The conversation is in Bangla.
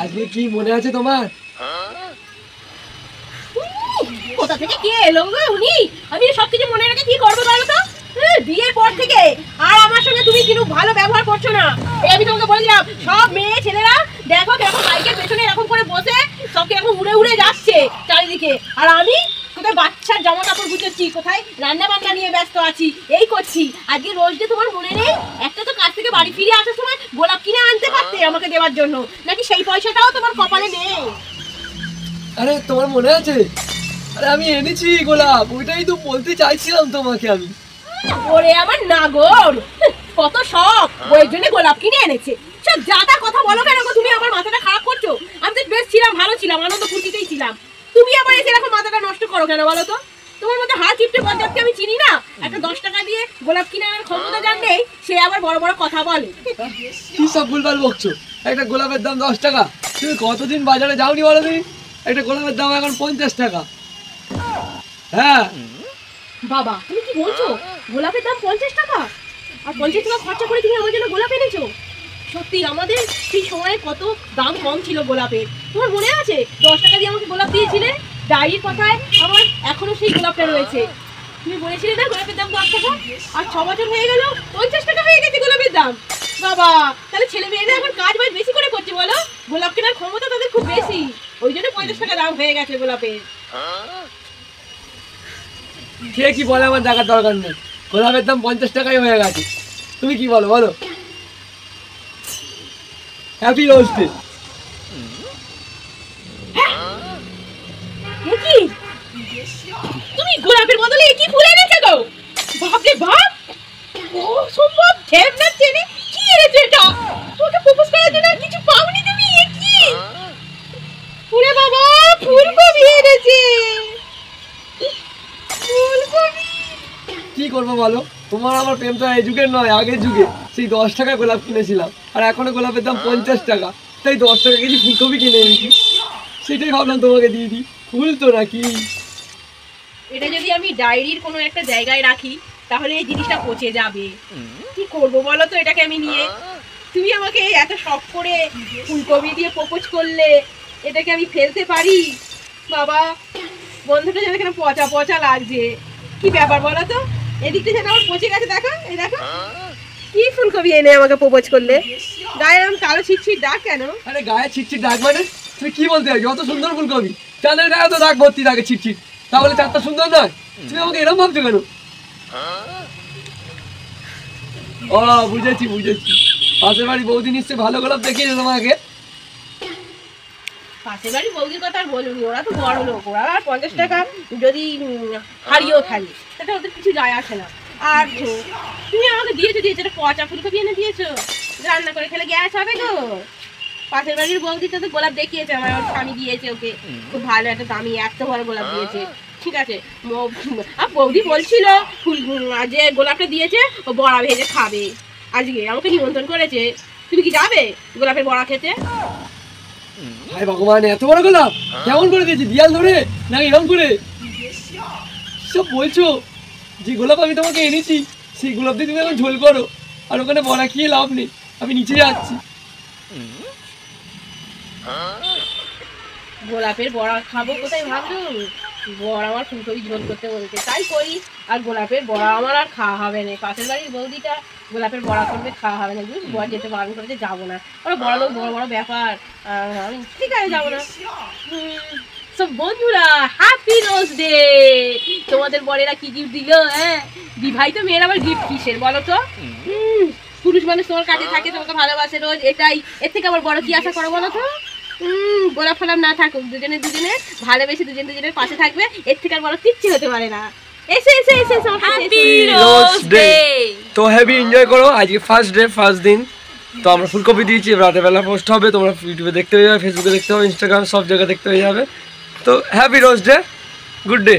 আজকে কি মনে আছে তোমার? কোথা থেকে কে এলো গো উনি? আমি সবকিছু মনে রেখে কি করবো বলো তো? বিয়ের পর থেকে আর আমার সঙ্গে তুমি কিন্তু ভালো ব্যবহার করছো না। আমি তোমাকে বলছিলাম সব মেয়ে ছেলেরা দেখো কিরকম বাইকের পেছনে এরকম করে বসে সব কিরকম উড়ে উড়ে যাচ্ছে চারিদিকে, আর আমি কোথায় বাচ্চার জামা কাপড় গুছোচ্ছি, কোথায় রান্না বান্না নিয়ে ব্যস্ত আছি, এই করছি। আজকে রোজ ডে তোমার মনে নেই? একটা তো কাজ থেকে বাড়ি ফিরে আসার সময় গোলাপ কিনে আনতে পারতে আমাকে দেওয়ার জন্য, নাকি সেই পয়সাটাও তোমার কপালে নেই? আরে তোমার মনে আছে? আরে আমি এনেছি গোলাপ, ওইটাই তো বলতে চাইছিলাম তোমাকে আমি। ওরে আমার নাগর, কত শখ, ওই জন্য গোলাপ কিনে এনেছে। সব যাতা কথা বলো কেন গো তুমি? আমার মাথাটা খারাপ করছো। আমি তো বেশ ছিলাম, ভালো ছিলাম, আনন্দ ফুর্তিতেই ছিলাম। তুমি আবার এসে এরকম মাথাটা নষ্ট করো কেন বলো তো? তোমার মধ্যে হাত চিপটে বজ্জাতকে আমি চিনি না? একটা 10 টাকা দিয়ে গোলাপ কিনে আনার ক্ষমতা যার নেই, সে আবার বড় বড় কথা বলে। কি সব ভুলভাল বকছো? একটা গোলাপের দাম 10 টাকা? তুমি কতদিন বাজারে যাওনি বলো তুমি? একটা গোলাপের দাম এখন 50 টাকা। হ্যাঁ বাবা তুমি কি বলছো? গোলাপের দাম 50 টাকা? আর 50 টাকা খরচা করে তুমি আমার জন্য গোলাপ এনেছো? সত্যি আমাদের সেই সময় কত দাম কম ছিল গোলাপের, তোমার মনে আছে? 10 টাকা দিয়ে আমাকে গোলাপ দিয়েছিলে। ডায়েরির কথায় আমার এখনো সেই গোলাপটা রয়েছে। তুমি বলেছিলে না গোলাপের দাম 10 টাকা? আর 6 বছর হয়ে গেল 50 টাকা হয়ে গেছে গোলাপের দাম। বাবা তাহলে ছেলে মেয়েরা এখন কাজ বাজ বেশি করে করছে বলো? গোলাপ কেনার ক্ষমতা তাদের খুব বেশি, ওই জন্য 50 টাকা দাম হয়ে গেছে গোলাপের। কে কি বলে আমার দেখার দরকার নেই, গোলাপের দাম 50 টাকাই হয়ে গেছে। তুমি কি বলো বলো? Happy rose day. কি তুমি গোলাপের বদলে কি ফুল এনেছো গো? বাপ রে বাপ, ও সম্ভব দেবনা চেনে কি এনেছো এটা? তোকে প্রপোজ করার জন্য কিছু পাওনি তুমি? এ কি? ওরে বাবা ফুলকপি এনেছে। ফুলকপি কি করবো বলো? তোমার আমার প্রেম তো এই যুগের নয়, আগের যুগে। সেই 10 টাকা গোলাপ কিনেছিলাম, আর এখনো গোলাপের দাম 50 টাকা। তাই 10 টাকা কেজি ফুলকপি কিনে এনেছি। সেটাই ভাবলাম তোমাকে দিয়ে দিই। ফুল তো নাকি? এটা যদি আমি ডায়েরির কোনো একটা জায়গায় রাখি তাহলে এই জিনিসটা পচে যাবে। কি করবো বলো তো এটাকে আমি নিয়ে? তুমি আমাকে এত শখ করে ফুলকপি দিয়ে প্রপোজ করলে, এটাকে আমি ফেলতে পারি? বাবা বন্ধুটা যেন এখানে পচা পচা লাগছে। কি ব্যাপার বলো তো? এদিকটা যেন আমার পচে গেছে, দেখো এই দেখো। কি ফুলকপি এনে আমাকে প্রপোজ করলে? গায়ে এরকম কালো ছিটছিট দাগ কেন? আরে গায়ে ছিটছিট দাগ মানে? তুমি কি বলতে চাইছো? অত সুন্দর ফুলকপি, চাঁদের গায়ে তো দাগ ভর্তি থাকে ছিটছিট, তাহলে চাঁদটা সুন্দর নয়? তুমি আমাকে এরকম ভাবছো কেন? ও বুঝেছি বুঝেছি, পাশের বাড়ি বৌদি নিশ্চয়ই ভালো গোলাপ দেখিয়েছে তোমাকে। পাশের বাড়ি বৌদির কথা আর বলুনি, ওরা তো বড় লোক, ওরা আর 50 টাকা যদি হারিয়েও থাকে সেটা ওদের কিছু যায় আসে না। আর তুমি আমাকে দিয়েছো এটা পচা ফুলকপি এনে দিয়েছো, রান্না করে খেলে গ্যাস হবে গো। পাশের বাড়ির বৌদিটা তো গোলাপ দেখিয়েছে, আমার স্বামী দিয়েছে ওকে, খুব ভালো একটা দামি এত বড় গোলাপ দিয়েছে। ঠিক আছে, আর বৌদি বলছিল ফুল যে গোলাপটা দিয়েছে ও বড়া ভেজে খাবে, আজকে আমাকে নিমন্ত্রণ করেছে। তুমি কি যাবে গোলাপের বড়া খেতে? ভাই ভগবান, এত বড় গোলাপ কেমন করে দিয়েছি? দিয়াল ধরে না এরকম করে? সব বলছো? যে গোলাপ আমি তোমাকে এনেছি সেই গোলাপ দিয়ে তুমি এখন ঝোল করো, আর ওখানে বড়া খেয়ে লাভ নেই, আমি নিচে যাচ্ছি। গোলাপের বড়া খাবো কোথায় ভাবছো? বড়া আমার ফুলকপি ঝোল করতে বলছে তাই করি, আর গোলাপের বড়া আমার আর খাওয়া হবে না। পাশের বাড়ির বৌদিটা গোলাপের বড়া করবে, খাওয়া হবে না। বুঝ বর যেতে বারণ করেছে, যাবো না। ওরা বড় লোক, বড় বড় ব্যাপার, আমি ঠিক আছে যাবো না। সব বন্ধুরা হ্যাপি রোজ ডে। তোমাদের বরেরা কি গিফট দিল? হ্যাঁ, বিবাহিত মেয়ের আবার গিফট কিসের বলো তো? পুরুষ মানুষ তোমার কাছে থাকে, তোমাকে ভালোবাসে রোজ, এটাই। এর থেকে আবার বড় কি আশা করো বলো তো? গোলাপ ফোলাপ না থাকুক, দুজনে দুজনে ভালোবেসে দুজন দুজনের পাশে থাকবে, এর থেকে আর বড় কিচ্ছু হতে পারে না। এসে এসে এসে হ্যাপি রোজ ডে। তো হ্যাপি এনজয় করো, আজকে ফার্স্ট ডে, ফার্স্ট দিন। তো আমরা ফুলকপি দিয়েছি, রাতের বেলা পোস্ট হবে, তোমরা ইউটিউবে দেখতে হয়ে যাবে, ফেসবুকে দেখতে হবে, ইনস্টাগ্রাম সব জায়গায় দেখতে হয়ে যাবে। তো happy rose day, good day.